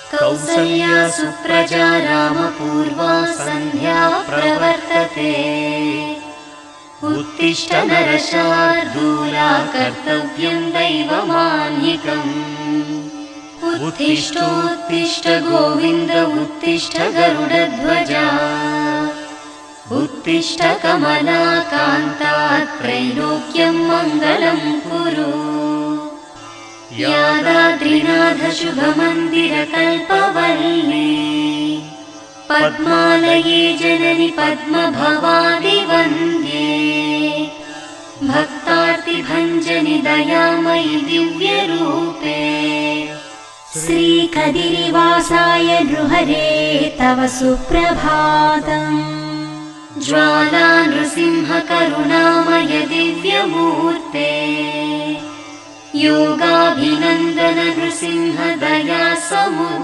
कौसल्या सुप्रजा रामपूर्वा सन्ध्या प्रवर्तते। उत्तिष्ठ नरशार्दूला कर्तव्यं दैवमान्निकम्। उत्तिष्ठोत्तिष्ठ गोविन्द उत्तिष्ठ गरुडध्वजा। उत्तिष्ठ कमलाकान्ता त्रैलोक्यं मङ्गलं कुरु। यादाद्रिनाथ शुभमन्दिरकल्पवल्ली। पद्मालये जननि पद्मभवादिवन्द्ये। भक्तार्तिभञ्जनि दयामयि दिव्यरूपे। श्रीकदिरिवासाय नृहरे तव सुप्रभातम्। ज्वाला नृसिंह करुणामय दिव्यमूर्ते। योगाभिनन्दन नृसिंह दया समुद्रे।